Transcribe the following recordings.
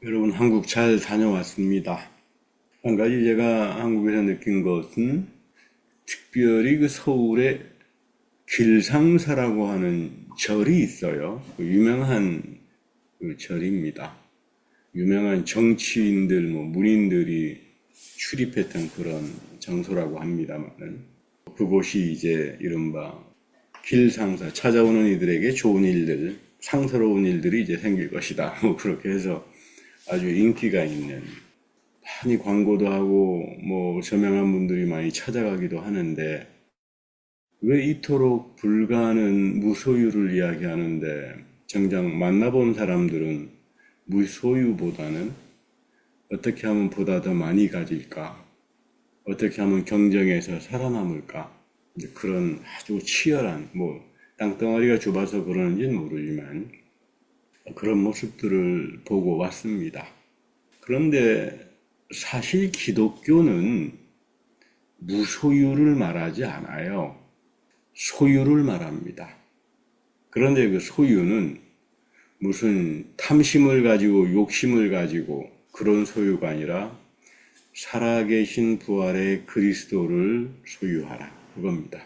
여러분, 한국 잘 다녀왔습니다. 한 가지 제가 한국에서 느낀 것은 특별히 그 서울에 길상사라고 하는 절이 있어요. 그 유명한 그 절입니다. 유명한 정치인들, 문인들이 출입했던 그런 장소라고 합니다만은 그곳이 이제 이른바 길상사, 찾아오는 이들에게 좋은 일들, 상스러운 일들이 이제 생길 것이다. 그렇게 해서 아주 인기가 있는, 많이 광고도 하고 저명한 분들이 많이 찾아가기도 하는데, 왜 이토록 불가는 무소유를 이야기하는데 정작 만나본 사람들은 무소유보다는 어떻게 하면 보다 더 많이 가질까, 어떻게 하면 경쟁에서 살아남을까, 이제 그런 아주 치열한, 땅덩어리가 좁아서 그러는지는 모르지만 그런 모습들을 보고 왔습니다. 그런데 사실 기독교는 무소유를 말하지 않아요. 소유를 말합니다. 그런데 그 소유는 무슨 탐심을 가지고 욕심을 가지고 그런 소유가 아니라 살아계신 부활의 그리스도를 소유하라, 그겁니다.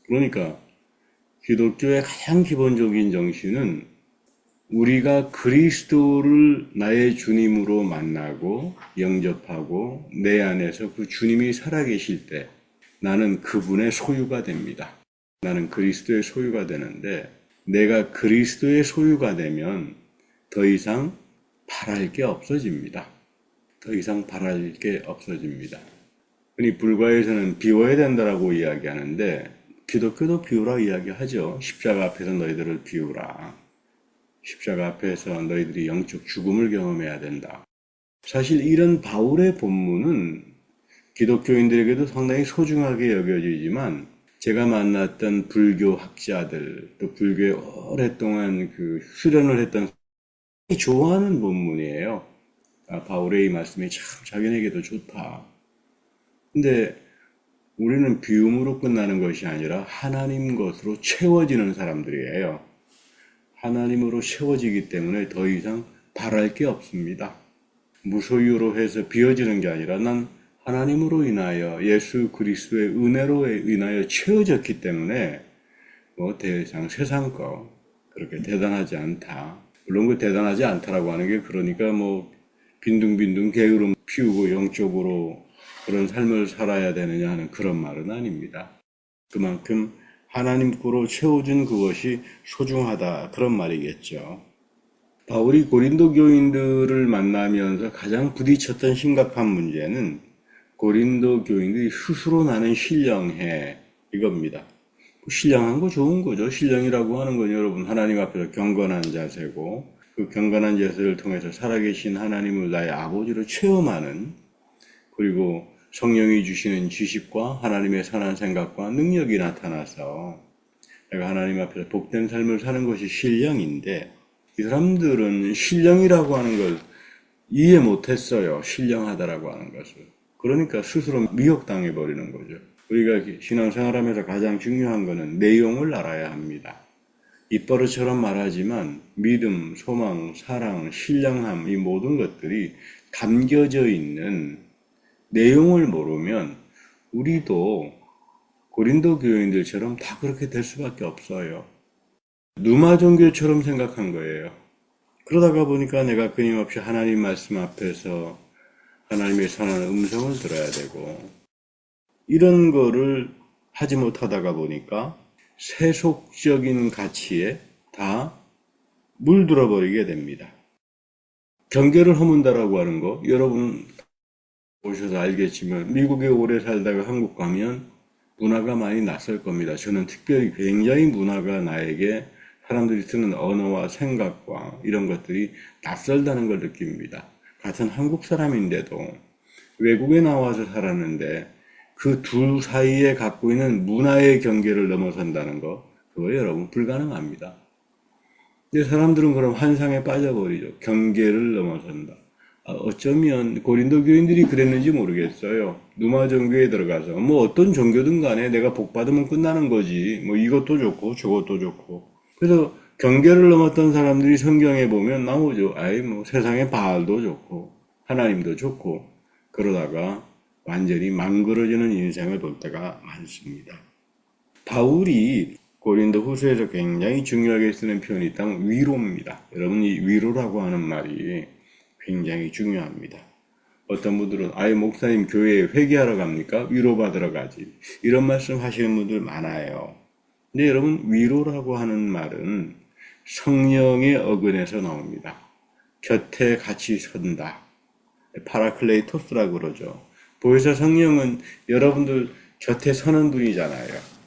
그러니까 기독교의 가장 기본적인 정신은 우리가 그리스도를 나의 주님으로 만나고 영접하고 내 안에서 그 주님이 살아계실 때 나는 그분의 소유가 됩니다. 나는 그리스도의 소유가 되는데, 내가 그리스도의 소유가 되면 더 이상 바랄 게 없어집니다. 더 이상 바랄 게 없어집니다. 흔히 불가에서는 비워야 된다라고 이야기하는데, 기독교도 비우라 이야기하죠. 십자가 앞에서 너희들을 비우라. 십자가 앞에서 너희들이 영적 죽음을 경험해야 된다. 사실 이런 바울의 본문은 기독교인들에게도 상당히 소중하게 여겨지지만, 제가 만났던 불교 학자들, 또 불교에 오랫동안 그 수련을 했던 사람이 좋아하는 본문이에요. 바울의 이 말씀이 참 자기네게도 좋다. 근데 우리는 비움으로 끝나는 것이 아니라 하나님 것으로 채워지는 사람들이에요. 하나님으로 채워지기 때문에 더 이상 바랄 게 없습니다. 무소유로 해서 비워지는 게 아니라 난 하나님으로 인하여 예수 그리스도의 은혜로 인하여 채워졌기 때문에 더 이상 세상 거 그렇게 대단하지 않다. 물론 그 대단하지 않다라고 하는 게 그러니까 빈둥빈둥 게으름 피우고 영적으로 그런 삶을 살아야 되느냐 하는 그런 말은 아닙니다. 그만큼 하나님 거로 채워준 그것이 소중하다, 그런 말이겠죠. 바울이 고린도 교인들을 만나면서 가장 부딪혔던 심각한 문제는 고린도 교인들이 스스로 나는 신령해, 이겁니다. 신령한 거 좋은 거죠. 신령이라고 하는 건 여러분 하나님 앞에서 경건한 자세고, 그 경건한 자세를 통해서 살아계신 하나님을 나의 아버지로 체험하는, 그리고 성령이 주시는 지식과 하나님의 선한 생각과 능력이 나타나서 내가 하나님 앞에서 복된 삶을 사는 것이 신령인데, 이 사람들은 신령이라고 하는 걸 이해 못했어요. 신령하다라고 하는 것을. 그러니까 스스로 미혹당해 버리는 거죠. 우리가 신앙생활하면서 가장 중요한 것은 내용을 알아야 합니다. 입버릇처럼 말하지만 믿음, 소망, 사랑, 신령함, 이 모든 것들이 담겨져 있는 내용을 모르면 우리도 고린도 교인들처럼 다 그렇게 될 수밖에 없어요. 누마 종교처럼 생각한 거예요. 그러다가 보니까 내가 끊임없이 하나님 말씀 앞에서 하나님의 선한 음성을 들어야 되고, 이런 거를 하지 못하다가 보니까 세속적인 가치에 다 물들어 버리게 됩니다. 경계를 허문다라고 하는 거, 여러분 오셔서 알겠지만 미국에 오래 살다가 한국 가면 문화가 많이 낯설 겁니다. 저는 특별히 굉장히 문화가 나에게, 사람들이 쓰는 언어와 생각과 이런 것들이 낯설다는 걸 느낍니다. 같은 한국 사람인데도 외국에 나와서 살았는데 그 둘 사이에 갖고 있는 문화의 경계를 넘어선다는 거, 그거 여러분 불가능합니다. 근데 사람들은 그럼 환상에 빠져버리죠. 경계를 넘어선다. 어쩌면 고린도 교인들이 그랬는지 모르겠어요. 누마 종교에 들어가서 어떤 종교든 간에 내가 복 받으면 끝나는 거지. 이것도 좋고 저것도 좋고. 그래서 경계를 넘었던 사람들이 성경에 보면 나오죠. 세상에 바알도 좋고 하나님도 좋고 그러다가 완전히 망그러지는 인생을 볼 때가 많습니다. 바울이 고린도 후서에서 굉장히 중요하게 쓰는 표현이 있다면 위로입니다. 여러분, 이 위로라고 하는 말이 굉장히 중요합니다. 어떤 분들은 목사님 교회에 회개하러 갑니까? 위로받으러 가지. 이런 말씀 하시는 분들 많아요. 근데 여러분, 위로라고 하는 말은 성령의 어근에서 나옵니다. 곁에 같이 선다. 파라클레이토스라고 그러죠. 보혜사 성령은 여러분들 곁에 서는 분이잖아요.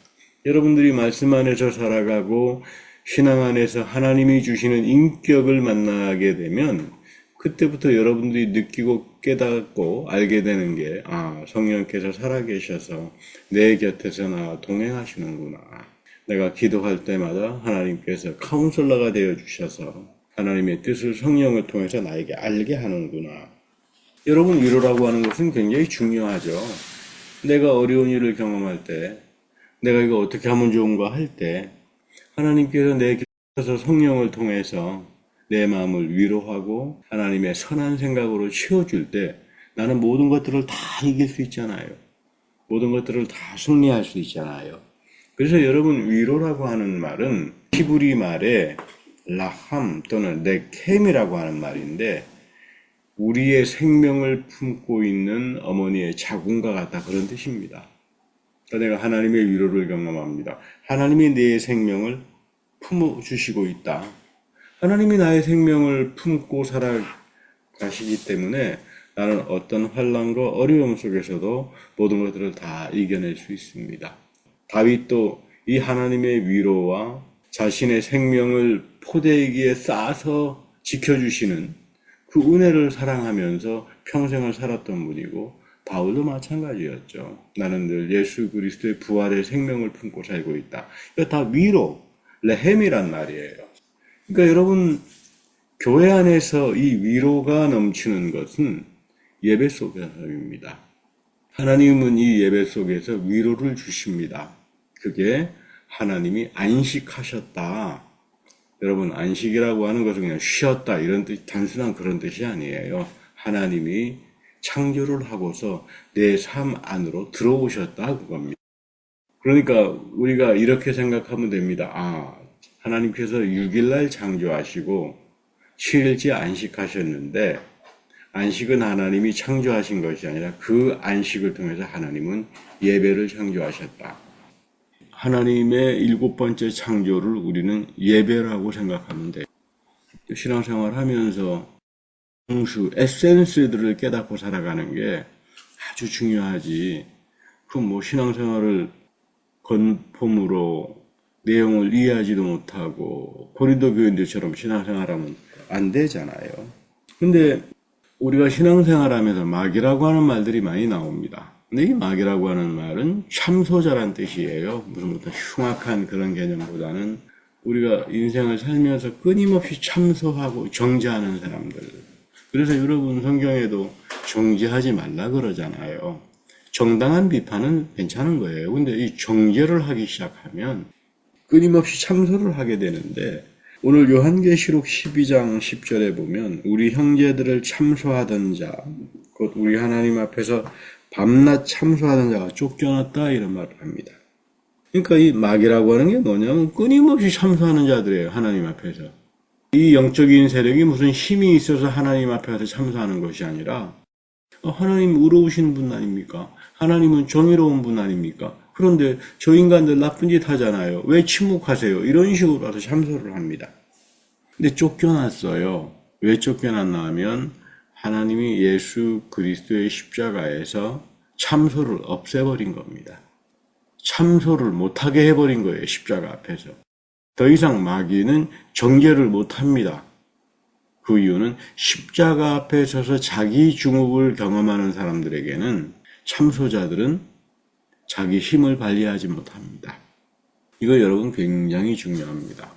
여러분들이 말씀 안에서 살아가고 신앙 안에서 하나님이 주시는 인격을 만나게 되면 그때부터 여러분들이 느끼고 깨닫고 알게 되는 게 성령께서 살아계셔서 내 곁에서 나와 동행하시는구나. 내가 기도할 때마다 하나님께서 카운슬러가 되어 주셔서 하나님의 뜻을 성령을 통해서 나에게 알게 하는구나. 여러분, 위로라고 하는 것은 굉장히 중요하죠. 내가 어려운 일을 경험할 때, 내가 이거 어떻게 하면 좋은가 할 때, 하나님께서 내 곁에서 성령을 통해서 내 마음을 위로하고 하나님의 선한 생각으로 채워줄 때 나는 모든 것들을 다 이길 수 있잖아요. 모든 것들을 다 승리할 수 있잖아요. 그래서 여러분, 위로라고 하는 말은 히브리 말에 라함 또는 네켐이라고 하는 말인데 우리의 생명을 품고 있는 어머니의 자궁과 같다, 그런 뜻입니다. 내가 하나님의 위로를 경험합니다. 하나님이 내 생명을 품어주시고 있다. 하나님이 나의 생명을 품고 살아가시기 때문에 나는 어떤 환난과 어려움 속에서도 모든 것들을 다 이겨낼 수 있습니다. 다윗도 이 하나님의 위로와 자신의 생명을 포대기에 싸서 지켜주시는 그 은혜를 사랑하면서 평생을 살았던 분이고 바울도 마찬가지였죠. 나는 늘 예수 그리스도의 부활의 생명을 품고 살고 있다. 이거 다 위로, 레헴이란 말이에요. 그러니까 여러분, 교회 안에서 이 위로가 넘치는 것은 예배 속에서입니다. 하나님은 이 예배 속에서 위로를 주십니다. 그게 하나님이 안식하셨다. 여러분, 안식이라고 하는 것은 그냥 쉬었다 이런 뜻, 단순한 그런 뜻이 아니에요. 하나님이 창조를 하고서 내 삶 안으로 들어오셨다, 그겁니다. 그러니까 우리가 이렇게 생각하면 됩니다. 하나님께서 6일날 창조하시고 7일째 안식하셨는데 안식은 하나님이 창조하신 것이 아니라 그 안식을 통해서 하나님은 예배를 창조하셨다. 하나님의 7번째 창조를 우리는 예배라고 생각하면 돼요. 신앙생활 하면서 성수, 에센스들을 깨닫고 살아가는 게 아주 중요하지. 신앙생활을 건폼으로 내용을 이해하지도 못하고 고린도 교인들처럼 신앙생활하면 안 되잖아요. 근데 우리가 신앙생활하면서 막이라고 하는 말들이 많이 나옵니다. 근데 이 막이라고 하는 말은 참소자란 뜻이에요. 무슨 흉악한 그런 개념보다는 우리가 인생을 살면서 끊임없이 참소하고 정죄하는 사람들. 그래서 여러분, 성경에도 정죄하지 말라 그러잖아요. 정당한 비판은 괜찮은 거예요. 근데 이 정죄를 하기 시작하면 끊임없이 참소를 하게 되는데 오늘 요한계시록 12장 10절에 보면 우리 형제들을 참소하던 자, 곧 우리 하나님 앞에서 밤낮 참소하던 자가 쫓겨났다, 이런 말을 합니다. 그러니까 이 막이라고 하는 게 뭐냐면 끊임없이 참소하는 자들이에요, 하나님 앞에서. 이 영적인 세력이 무슨 힘이 있어서 하나님 앞에서 참소하는 것이 아니라 하나님 의로우신 분 아닙니까? 하나님은 정의로운 분 아닙니까? 그런데 저 인간들 나쁜 짓 하잖아요. 왜 침묵하세요? 이런 식으로 와서 참소를 합니다. 근데 쫓겨났어요. 왜 쫓겨났나 하면 하나님이 예수 그리스도의 십자가에서 참소를 없애버린 겁니다. 참소를 못하게 해버린 거예요, 십자가 앞에서. 더 이상 마귀는 정죄를 못합니다. 그 이유는 십자가 앞에 서서 자기 중업을 경험하는 사람들에게는, 참소자들은 자기 힘을 발휘하지 못합니다. 이거 여러분 굉장히 중요합니다.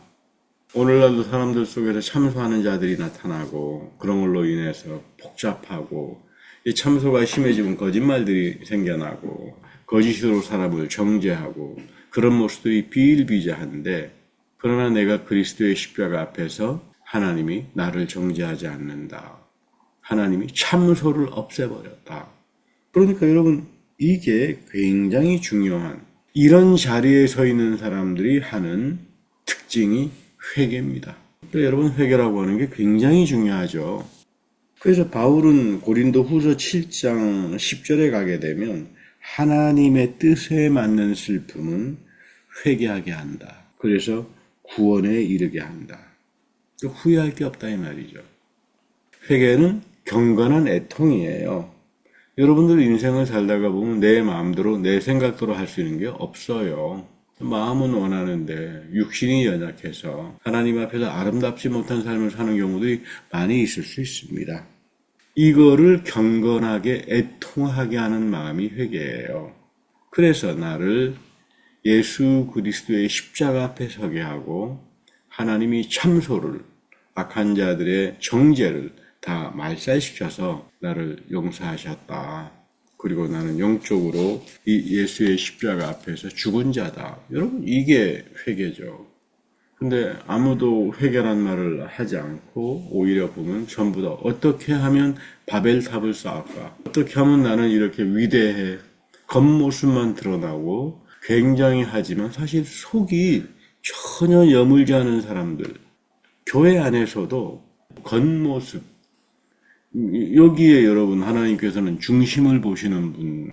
오늘날도 사람들 속에서 참소하는 자들이 나타나고 그런 걸로 인해서 복잡하고 이 참소가 심해지면 거짓말들이 생겨나고 거짓으로 사람을 정죄하고 그런 모습들이 비일비재한데 그러나 내가 그리스도의 십자가 앞에서 하나님이 나를 정죄하지 않는다. 하나님이 참소를 없애버렸다. 그러니까 여러분, 이게 굉장히 중요한, 이런 자리에 서 있는 사람들이 하는 특징이 회개입니다. 그러니까 여러분, 회개라고 하는 게 굉장히 중요하죠. 그래서 바울은 고린도 후서 7장 10절에 가게 되면 하나님의 뜻에 맞는 슬픔은 회개하게 한다. 그래서 구원에 이르게 한다. 후회할 게 없다 이 말이죠. 회개는 경건한 애통이에요. 여러분들 인생을 살다가 보면 내 마음대로 내 생각대로 할 수 있는 게 없어요. 마음은 원하는데 육신이 연약해서 하나님 앞에서 아름답지 못한 삶을 사는 경우들이 많이 있을 수 있습니다. 이거를 경건하게 애통하게 하는 마음이 회개예요. 그래서 나를 예수 그리스도의 십자가 앞에 서게 하고 하나님이 참소를, 악한 자들의 정죄를 다 말살시켜서 나를 용서하셨다. 그리고 나는 영적으로 이 예수의 십자가 앞에서 죽은 자다. 여러분, 이게 회개죠. 근데 아무도 회개란 말을 하지 않고 오히려 보면 전부 다 어떻게 하면 바벨탑을 쌓을까? 어떻게 하면 나는 이렇게 위대해? 겉모습만 드러나고 굉장히 하지만 사실 속이 전혀 여물지 않은 사람들. 교회 안에서도 겉모습, 여기에 여러분 하나님께서는 중심을 보시는 분,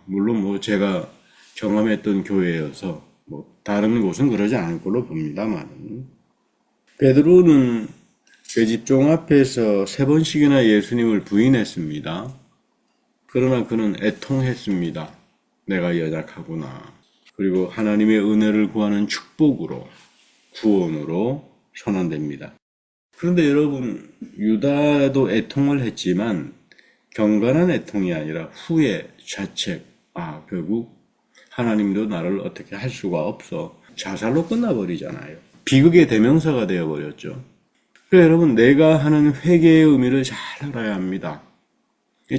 물론 뭐 제가 경험했던 교회여서 뭐 다른 곳은 그러지 않을 걸로 봅니다만, 베드로는 계집종 앞에서 3번씩이나 예수님을 부인했습니다. 그러나 그는 애통했습니다. 내가 연약하구나. 그리고 하나님의 은혜를 구하는 축복으로, 구원으로 선언됩니다. 그런데 여러분, 유다도 애통을 했지만 경건한 애통이 아니라 후회, 자책, 결국 하나님도 나를 어떻게 할 수가 없어. 자살로 끝나버리잖아요. 비극의 대명사가 되어버렸죠. 그래서 여러분, 내가 하는 회개의 의미를 잘 알아야 합니다.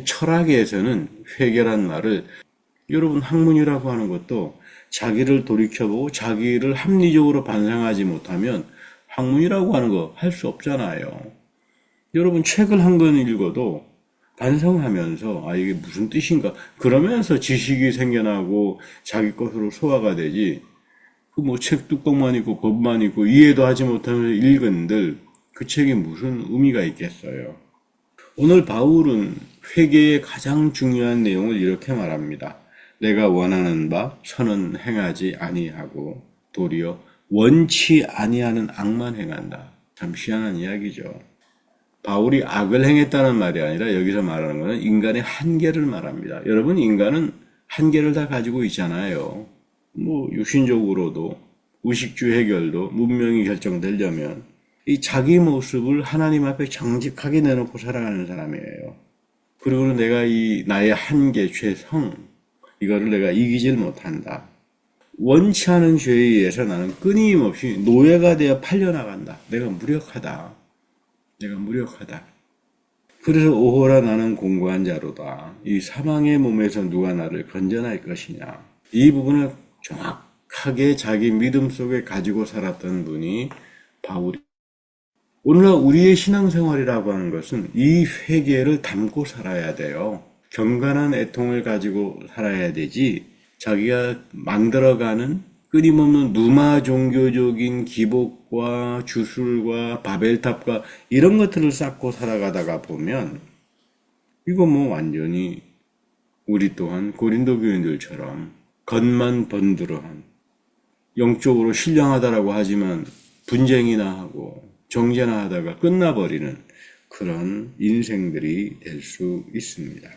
철학에서는 회개란 말을, 여러분 학문이라고 하는 것도 자기를 돌이켜보고 자기를 합리적으로 반성하지 못하면 학문이라고 하는 거 할 수 없잖아요. 여러분 책을 한 권 읽어도 반성하면서 이게 무슨 뜻인가 그러면서 지식이 생겨나고 자기 것으로 소화가 되지, 그 뭐 책 뚜껑만 있고 법만 있고 이해도 하지 못하면서 읽은들 그 책이 무슨 의미가 있겠어요. 오늘 바울은 회개의 가장 중요한 내용을 이렇게 말합니다. 내가 원하는 바 선은 행하지 아니하고 도리어 원치 아니하는 악만 행한다. 참 희한한 이야기죠. 바울이 악을 행했다는 말이 아니라 여기서 말하는 것은 인간의 한계를 말합니다. 여러분, 인간은 한계를 다 가지고 있잖아요. 뭐 육신적으로도 의식주 해결도 문명이 결정되려면 이 자기 모습을 하나님 앞에 정직하게 내놓고 살아가는 사람이에요. 그리고 내가 이 나의 한계, 죄성, 이거를 내가 이기질 못한다. 원치 않은 죄에 의해서 나는 끊임없이 노예가 되어 팔려나간다. 내가 무력하다. 내가 무력하다. 그래서 오호라 나는 공고한 자로다. 이 사망의 몸에서 누가 나를 건져낼 것이냐. 이 부분을 정확하게 자기 믿음 속에 가지고 살았던 분이 바울이. 오늘날 우리의 신앙생활이라고 하는 것은 이 회개를 담고 살아야 돼요. 경건한 애통을 가지고 살아야 되지, 자기가 만들어가는 끊임없는 누마 종교적인 기복과 주술과 바벨탑과 이런 것들을 쌓고 살아가다가 보면 이거 뭐 완전히 우리 또한 고린도 교인들처럼 겉만 번드러한, 영적으로 신령하다라고 하지만 분쟁이나 하고 정죄나 하다가 끝나버리는 그런 인생들이 될 수 있습니다.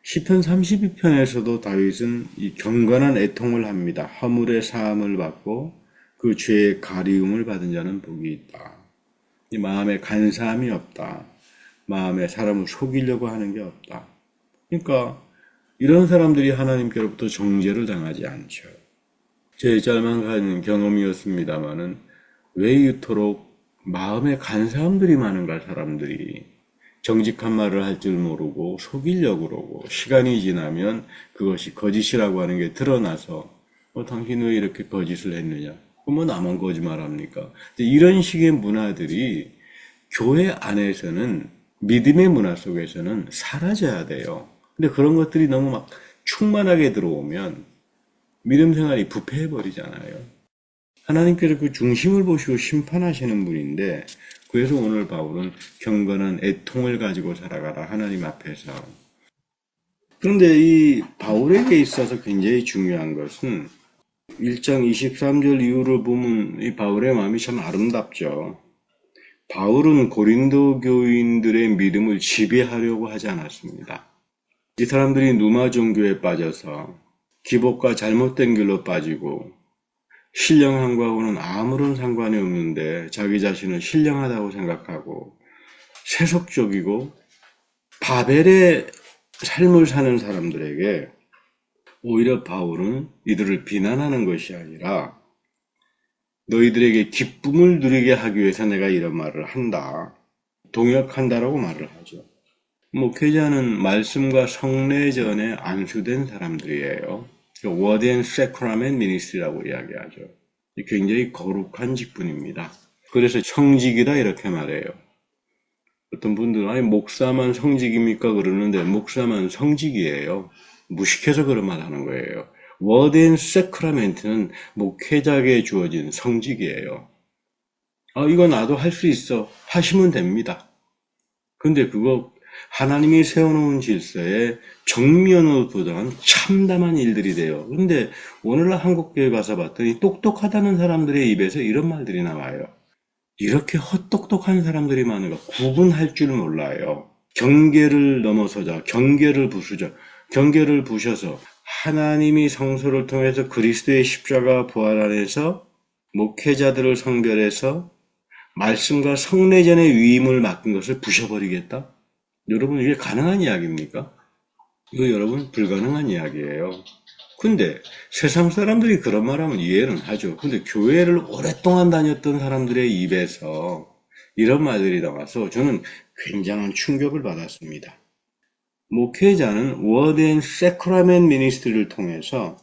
시편 32편에서도 다윗은 이 경건한 애통을 합니다. 허물의 사함을 받고 그 죄의 가리움을 받은 자는 복이 있다. 이 마음에 간사함이 없다. 마음에 사람을 속이려고 하는 게 없다. 그러니까 이런 사람들이 하나님께로부터 정죄를 당하지 않죠. 제 짤막한 경험이었습니다마는 왜 이토록 마음에 간사함들이 많은가, 사람들이. 정직한 말을 할 줄 모르고 속이려고 그러고 시간이 지나면 그것이 거짓이라고 하는 게 드러나서 당신 왜 이렇게 거짓을 했느냐, 뭐 나만 거짓말합니까? 이런 식의 문화들이 교회 안에서는 믿음의 문화 속에서는 사라져야 돼요. 근데 그런 것들이 너무 막 충만하게 들어오면 믿음 생활이 부패해 버리잖아요. 하나님께서 그 중심을 보시고 심판하시는 분인데, 그래서 오늘 바울은 경건한 애통을 가지고 살아가라, 하나님 앞에서. 그런데 이 바울에게 있어서 굉장히 중요한 것은 1장 23절 이후를 보면 이 바울의 마음이 참 아름답죠. 바울은 고린도 교인들의 믿음을 지배하려고 하지 않았습니다. 이 사람들이 누마 종교에 빠져서 기복과 잘못된 길로 빠지고 신령한 거하고는 아무런 상관이 없는데 자기 자신은 신령하다고 생각하고 세속적이고 바벨의 삶을 사는 사람들에게 오히려 바울은 이들을 비난하는 것이 아니라 너희들에게 기쁨을 누리게 하기 위해서 내가 이런 말을 한다. 동역한다라고 말을 하죠. 목회자는 말씀과 성례전에 안수된 사람들이에요. 워드 앤 세크라멘 미니스트리라고 이야기하죠. 굉장히 거룩한 직분입니다. 그래서 성직이다 이렇게 말해요. 어떤 분들은 아니 목사만 성직입니까 그러는데 목사만 성직이에요. 무식해서 그런 말 하는 거예요. 워드 앤 세크라멘트는 목회자에게 주어진 성직이에요. 이거 나도 할 수 있어 하시면 됩니다. 근데 그거 하나님이 세워놓은 질서에 정면으로 도전한 참담한 일들이 돼요. 근데 오늘날 한국교회 가서 봤더니 똑똑하다는 사람들의 입에서 이런 말들이 나와요. 이렇게 헛똑똑한 사람들이 많은 거 구분할 줄 몰라요. 경계를 넘어서자, 경계를 부수자, 경계를 부셔서 하나님이 성소를 통해서 그리스도의 십자가 부활 안에서 목회자들을 성별해서 말씀과 성례전의 위임을 맡은 것을 부셔버리겠다? 여러분 이게 가능한 이야기입니까? 이거 여러분 불가능한 이야기예요. 근데 세상 사람들이 그런 말하면 이해는 하죠. 근데 교회를 오랫동안 다녔던 사람들의 입에서 이런 말들이 나와서 저는 굉장한 충격을 받았습니다. 목회자는 워드 앤 세크라멘 미니스트리를 통해서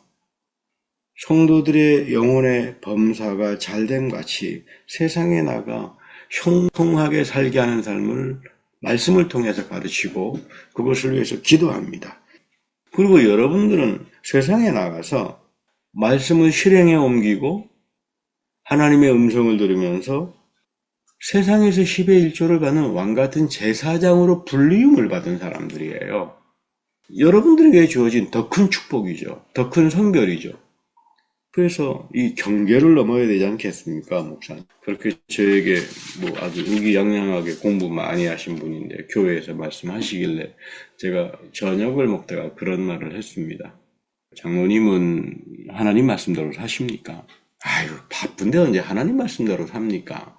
성도들의 영혼의 범사가 잘됨 같이 세상에 나가 형통하게 살게 하는 삶을 말씀을 통해서 가르치고 그것을 위해서 기도합니다. 그리고 여러분들은 세상에 나가서 말씀을 실행에 옮기고 하나님의 음성을 들으면서 세상에서 10의 1조를 받는 왕같은 제사장으로 불리움을 받은 사람들이에요. 여러분들에게 주어진 더 큰 축복이죠. 더 큰 성별이죠. 그래서 이 경계를 넘어야 되지 않겠습니까, 목사님? 그렇게 저에게 뭐 아주 의기양양하게 공부 많이 하신 분인데 교회에서 말씀하시길래 제가 저녁을 먹다가 그런 말을 했습니다. 장로님은 하나님 말씀대로 사십니까? 아유, 바쁜데 언제 하나님 말씀대로 삽니까?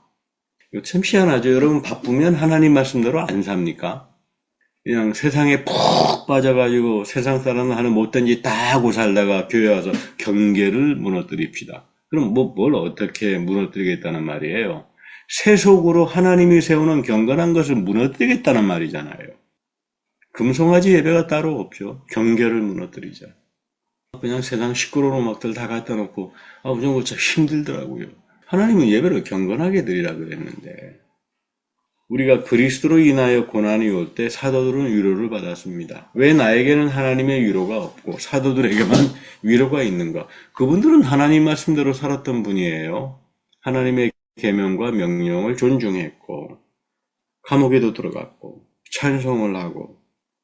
이거 참 희한하죠. 여러분 바쁘면 하나님 말씀대로 안 삽니까? 그냥 세상에 푹 빠져가지고 세상 사람 하는 못된 짓 다 하고 살다가 교회 와서 경계를 무너뜨립시다. 그럼 뭘 어떻게 무너뜨리겠다는 말이에요? 세속으로 하나님이 세우는 경건한 것을 무너뜨리겠다는 말이잖아요. 금송아지 예배가 따로 없죠. 경계를 무너뜨리자. 그냥 세상 시끄러운 음악들 다 갖다 놓고 저거 참 힘들더라고요. 하나님은 예배를 경건하게 드리라 그랬는데 우리가 그리스도로 인하여 고난이 올 때 사도들은 위로를 받았습니다. 왜 나에게는 하나님의 위로가 없고 사도들에게만 위로가 있는가? 그분들은 하나님 말씀대로 살았던 분이에요. 하나님의 계명과 명령을 존중했고 감옥에도 들어갔고 찬송을 하고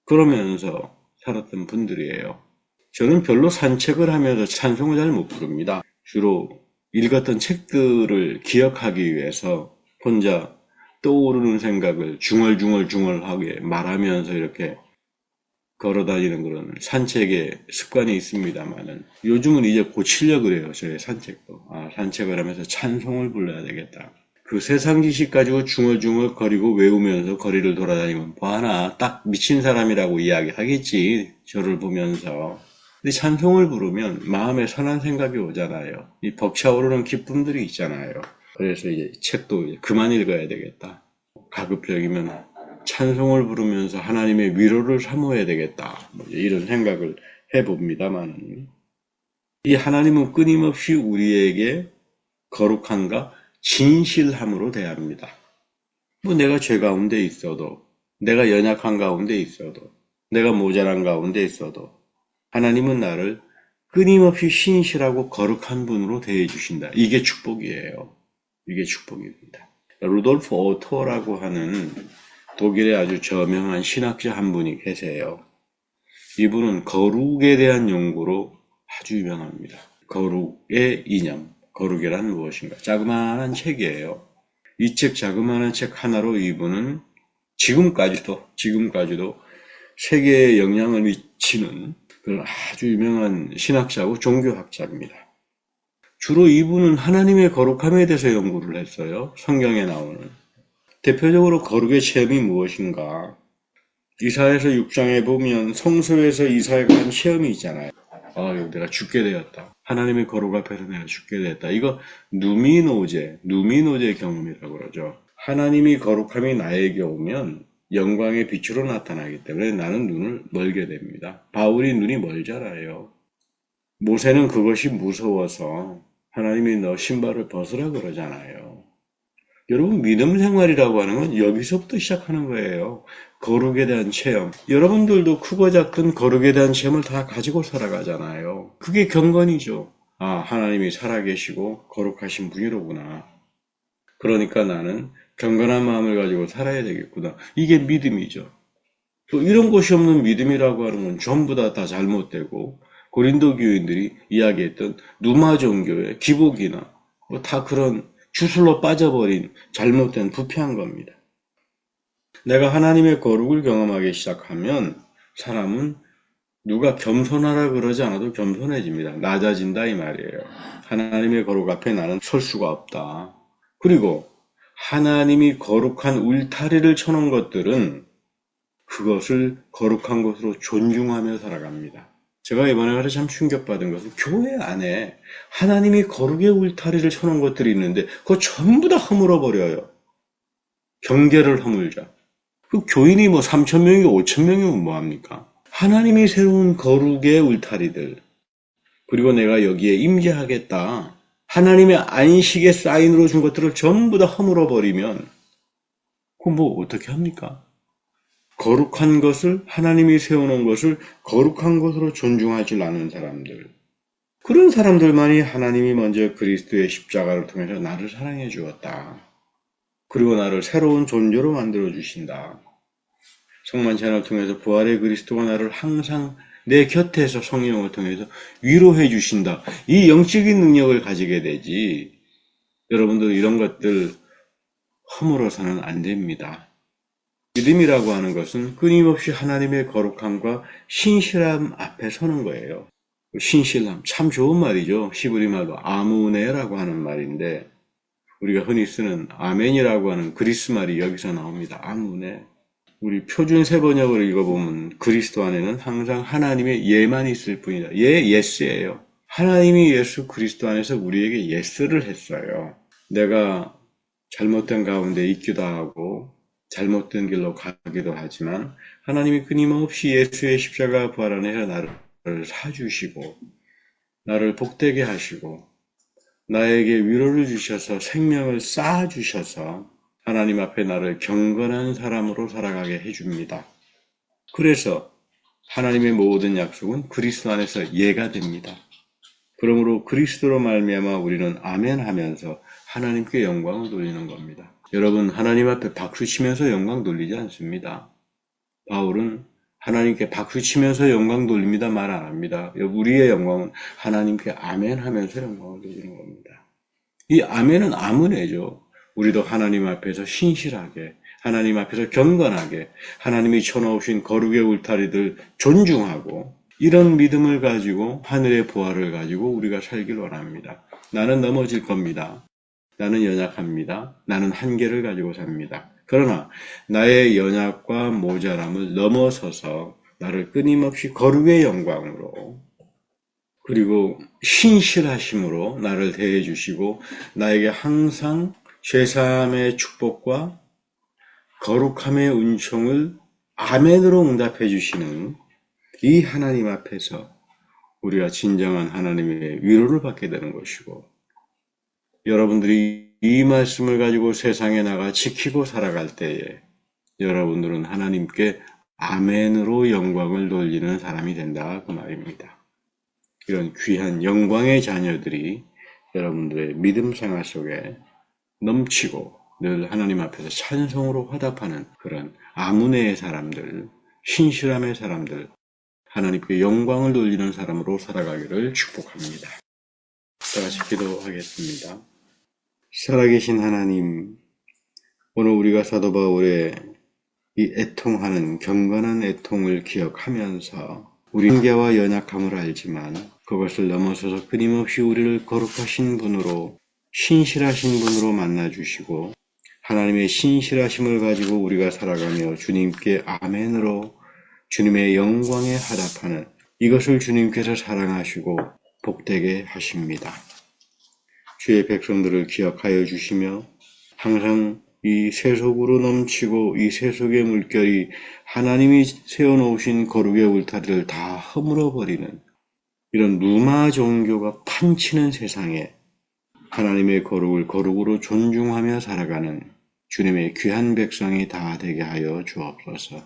그러면서 살았던 분들이에요. 저는 별로 산책을 하면서 찬송을 잘 못 부릅니다. 주로 읽었던 책들을 기억하기 위해서 혼자 떠오르는 생각을 중얼중얼하게 말하면서 이렇게 걸어다니는 그런 산책의 습관이 있습니다만은 요즘은 이제 고치려고 그래요. 저의 산책도. 산책을 하면서 찬송을 불러야 되겠다. 그 세상 지식 가지고 중얼중얼 거리고 외우면서 거리를 돌아다니면 뭐 하나 딱 미친 사람이라고 이야기하겠지. 저를 보면서. 근데 찬송을 부르면 마음에 선한 생각이 오잖아요. 이 벅차오르는 기쁨들이 있잖아요. 그래서 이제 책도 이제 그만 읽어야 되겠다. 가급적이면 찬송을 부르면서 하나님의 위로를 사모해야 되겠다. 이런 생각을 해봅니다만 이 하나님은 끊임없이 우리에게 거룩함과 진실함으로 대합니다. 뭐 내가 죄 가운데 있어도, 내가 연약한 가운데 있어도, 내가 모자란 가운데 있어도 하나님은 나를 끊임없이 신실하고 거룩한 분으로 대해 주신다. 이게 축복이에요. 이게 축복입니다. 루돌프 오토라고 하는 독일의 아주 저명한 신학자 한 분이 계세요. 이분은 거룩에 대한 연구로 아주 유명합니다. 거룩의 이념, 거룩이란 무엇인가? 자그마한 책이에요. 이 책 자그마한 책 하나로 이분은 지금까지도 세계에 영향을 미치는 그런 아주 유명한 신학자고 종교학자입니다. 주로 이분은 하나님의 거룩함에 대해서 연구를 했어요. 성경에 나오는. 대표적으로 거룩의 체험이 무엇인가? 이사야서 6장에 보면 성소에서 이사야가 한 체험이 있잖아요. 이거 내가 죽게 되었다. 하나님의 거룩 앞에서 내가 죽게 되었다. 이거 누미노제 경험이라고 그러죠. 하나님이 거룩함이 나에게 오면 영광의 빛으로 나타나기 때문에 나는 눈을 멀게 됩니다. 바울이 눈이 멀잖아요. 모세는 그것이 무서워서 하나님이 너 신발을 벗으라 그러잖아요. 여러분, 믿음 생활이라고 하는 건 여기서부터 시작하는 거예요. 거룩에 대한 체험. 여러분들도 크고 작든 거룩에 대한 체험을 다 가지고 살아가잖아요. 그게 경건이죠. 하나님이 살아계시고 거룩하신 분이로구나. 그러니까 나는 경건한 마음을 가지고 살아야 되겠구나. 이게 믿음이죠. 또 이런 것이 없는 믿음이라고 하는 건 전부 다 잘못되고 고린도 교인들이 이야기했던 누마 종교의 기복이나 다 그런 주술로 빠져버린 잘못된 부패한 겁니다. 내가 하나님의 거룩을 경험하기 시작하면 사람은 누가 겸손하라 그러지 않아도 겸손해집니다. 낮아진다 이 말이에요. 하나님의 거룩 앞에 나는 설 수가 없다. 그리고 하나님이 거룩한 울타리를 쳐놓은 것들은 그것을 거룩한 것으로 존중하며 살아갑니다. 제가 이번에 가서 참 충격받은 것은 교회 안에 하나님이 거룩의 울타리를 쳐놓은 것들이 있는데 그거 전부 다 허물어버려요. 경계를 허물자. 그 교인이 3,000명이고 5,000명이면 뭐합니까? 하나님이 세운 거룩의 울타리들, 그리고 내가 여기에 임재하겠다. 하나님의 안식의 사인으로 준 것들을 전부 다 허물어버리면 그럼 어떻게 합니까? 거룩한 것을, 하나님이 세워놓은 것을 거룩한 것으로 존중하지 않는 사람들. 그런 사람들만이 하나님이 먼저 그리스도의 십자가를 통해서 나를 사랑해 주었다. 그리고 나를 새로운 존재로 만들어 주신다. 성만 채널을 통해서 부활의 그리스도가 나를 항상 내 곁에서 성령을 통해서 위로해 주신다. 이 영적인 능력을 가지게 되지. 여러분들 이런 것들 허물어서는 안 됩니다. 믿음이라고 하는 것은 끊임없이 하나님의 거룩함과 신실함 앞에 서는 거예요. 신실함, 참 좋은 말이죠. 히브리 말로 아무네라고 하는 말인데 우리가 흔히 쓰는 아멘이라고 하는 그리스 말이 여기서 나옵니다. 아무네. 우리 표준 세번역을 읽어보면 그리스도 안에는 항상 하나님의 예만 있을 뿐이다. 예스예요. 하나님이 예수 그리스도 안에서 우리에게 예스를 했어요. 내가 잘못된 가운데 있기도 하고 잘못된 길로 가기도 하지만 하나님이 끊임없이 예수의 십자가 부활 안에서 나를 사주시고 나를 복되게 하시고 나에게 위로를 주셔서 생명을 쌓아주셔서 하나님 앞에 나를 경건한 사람으로 살아가게 해줍니다. 그래서 하나님의 모든 약속은 그리스도 안에서 예가 됩니다. 그러므로 그리스도로 말미암아 우리는 아멘 하면서 하나님께 영광을 돌리는 겁니다. 여러분, 하나님 앞에 박수치면서 영광 돌리지 않습니다. 바울은 하나님께 박수치면서 영광 돌립니다 말 안 합니다. 우리의 영광은 하나님께 아멘 하면서 영광을 돌리는 겁니다. 이 아멘은 아무네죠. 우리도 하나님 앞에서 신실하게, 하나님 앞에서 경건하게, 하나님이 쳐놓으신 거룩의 울타리들 존중하고 이런 믿음을 가지고 하늘의 보화를 가지고 우리가 살길 원합니다. 나는 넘어질 겁니다. 나는 연약합니다. 나는 한계를 가지고 삽니다. 그러나 나의 연약과 모자람을 넘어서서 나를 끊임없이 거룩의 영광으로 그리고 신실하심으로 나를 대해 주시고 나에게 항상 죄사함의 축복과 거룩함의 은총을 아멘으로 응답해 주시는 이 하나님 앞에서 우리가 진정한 하나님의 위로를 받게 되는 것이고 여러분들이 이 말씀을 가지고 세상에 나가 지키고 살아갈 때에 여러분들은 하나님께 아멘으로 영광을 돌리는 사람이 된다 그 말입니다. 이런 귀한 영광의 자녀들이 여러분들의 믿음 생활 속에 넘치고 늘 하나님 앞에서 찬송으로 화답하는 그런 아무네의 사람들, 신실함의 사람들, 하나님께 영광을 돌리는 사람으로 살아가기를 축복합니다. 다 같이 기도하겠습니다. 살아계신 하나님, 오늘 우리가 사도 바울의 이 애통하는 경건한 애통을 기억하면서 우리 한계와 연약함을 알지만 그것을 넘어서서 끊임없이 우리를 거룩하신 분으로 신실하신 분으로 만나주시고 하나님의 신실하심을 가지고 우리가 살아가며 주님께 아멘으로 주님의 영광에 화답하는 이것을 주님께서 사랑하시고 복되게 하십니다. 주의 백성들을 기억하여 주시며 항상 이 세속으로 넘치고 이 세속의 물결이 하나님이 세워놓으신 거룩의 울타리를 다 허물어버리는 이런 루마 종교가 판치는 세상에 하나님의 거룩을 거룩으로 존중하며 살아가는 주님의 귀한 백성이 다 되게 하여 주옵소서.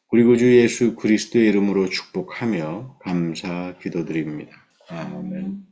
그리고 주 예수 그리스도의 이름으로 축복하며 감사 기도드립니다. 아멘.